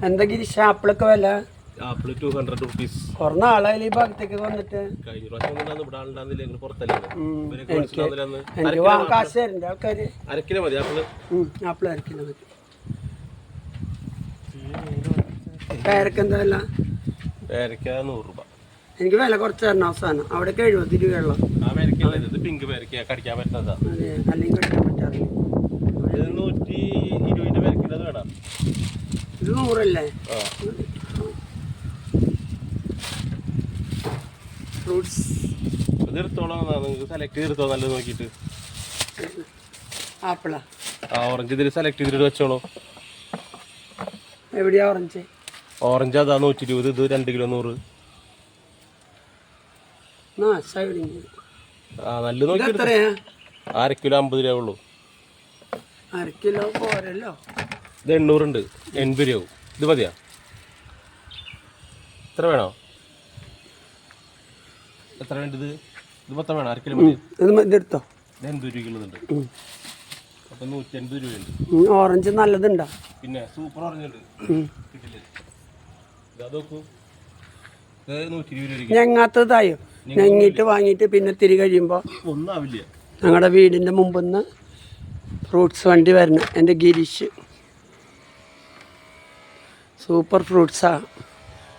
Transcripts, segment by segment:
എന്താ ഗിരീഷ് ആപ്പിളൊക്കെ വില? Apple 200 rupees. കുറേ നാളായാലും ഈ ഭാഗത്തേക്ക് വന്നിട്ട്. കഴിഞ്ഞ പ്രാവശ്യം ഇവിടെ ആളുണ്ടാകുന്നില്ല, പുറത്തല്ലേ. എനിക്ക് കാശ് തരണ്ട ആൾക്കാര്. അരക്കിലോ മതി ആപ്പിള്. ആപ്പിൾ അരക്കിലോ മതി. പേരക്ക എന്താ വില? പേരക്ക 100 രൂപ. എനിക്ക് വില കുറച്ച് തരണം അവസാനം. അവിടെ 70 രൂപയുള്ള പിങ്ക് പേരക്ക കടിക്കാൻ പറ്റുന്നതാ. അതെ, അല്ലെങ്കിൽ കടിക്കാൻ പറ്റാറില്ല. 120 പേരക്കിൻ്റെ വേണം. ഇത് 100 അല്ലേ? ഫ്രൂട്ട്സ് ഇതെടുത്തോളാം, നിങ്ങൾക്ക് സെലക്ട് ചെയ്തെടുത്തോ നല്ലത് നോക്കിയിട്ട്. ആപ്പിളാ? ഓറഞ്ച് ഇതിൽ സെലക്ട് ചെയ്തിട്ട് വെച്ചോളൂ. എവിടെയാ ഓറഞ്ച്? ഓറഞ്ച് അതാ 120, ഇത് 2 കിലോ 100. നല്ല നോക്കി. അര കിലോ 50 രൂപ ഉള്ളൂ. അര കിലോ പോരല്ലോ. ഇത് 800 ഉണ്ട്, 80 രൂപ. ഇത് മതിയാ? എത്ര വേണോ? എത്ര വേണ്ടത്? ഇത് മൊത്തം വേണം? അര കിലോ മതി. ഇതെടുത്തോ. ഇത് 80 രൂപയ്ക്കുള്ളതുണ്ട്. അപ്പം 150 രൂപയുണ്ട്. ഓറഞ്ച് നല്ലതുണ്ടോ? പിന്നെ സൂപ്പർ ഓറഞ്ച് ഉണ്ട്. അത് നോക്കൂ, 120 രൂപ. ഞങ്ങാത്തതായോ? ഞങ്ങിട്ട് വാങ്ങിയിട്ട് പിന്നെ തിരി കഴിയുമ്പോൾ ഒന്നാവില്ല. ഞങ്ങളുടെ വീടിൻ്റെ മുമ്പിൽ നിന്ന് ഫ്രൂട്ട്സ് വണ്ടി വരണം. എൻ്റെ ഗിരീഷ് സൂപ്പർ ഫ്രൂട്ട്സാണ്.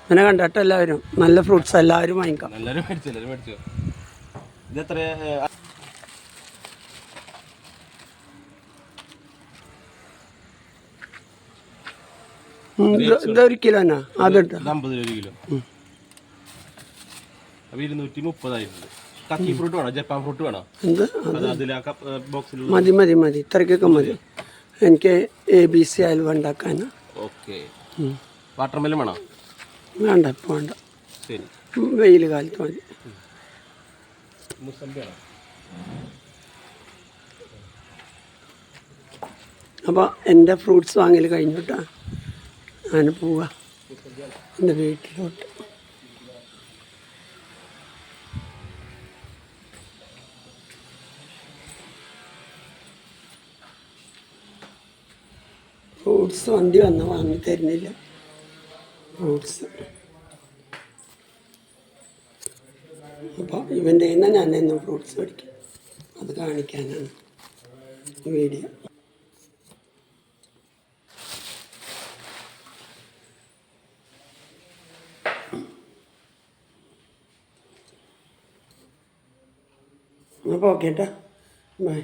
അങ്ങനെ കണ്ടിട്ട് എല്ലാവരും നല്ല ഫ്രൂട്ട്സ് എല്ലാവരും വാങ്ങിക്കാം. ഇതൊരു കിലോനാ? അതിട്ട് 50 രൂപ കിലോ. 230 കക്കി ഫ്രൂട്ട് വേണോ? ജപ്പാൻ ഫ്രൂട്ട് വേണോ? മതി മതി മതി, ഇത്രയ്ക്കൊക്കെ മതി. എനിക്ക് ABC ഹൽവ ഉണ്ടാക്കാൻ. ഓക്കെ. വാട്ടർമെലൺ വേണോ? വേണ്ട, ഇപ്പം വേണ്ട. ശരി, വെയിൽ കാലത്ത് മതി. അപ്പോൾ എൻ്റെ ഫ്രൂട്ട്സ് വാങ്ങൽ കഴിഞ്ഞിട്ടാ ഞാൻ പോവാ എൻ്റെ വീട്ടിലോട്ട്. ഫ്രൂട്ട്സ് വണ്ടി വന്ന് വാങ്ങി തരുന്നില്ല. ഫ്രൂട്ട്സ് അപ്പോൾ ഇവൻ്റെ നിന്ന് ഞാൻ എന്നും ഫ്രൂട്ട്സ് മേടിക്കും. അത് കാണിക്കാനാണ് വീഡിയോ. അപ്പോൾ ഓക്കെ കേട്ടോ, ബൈ.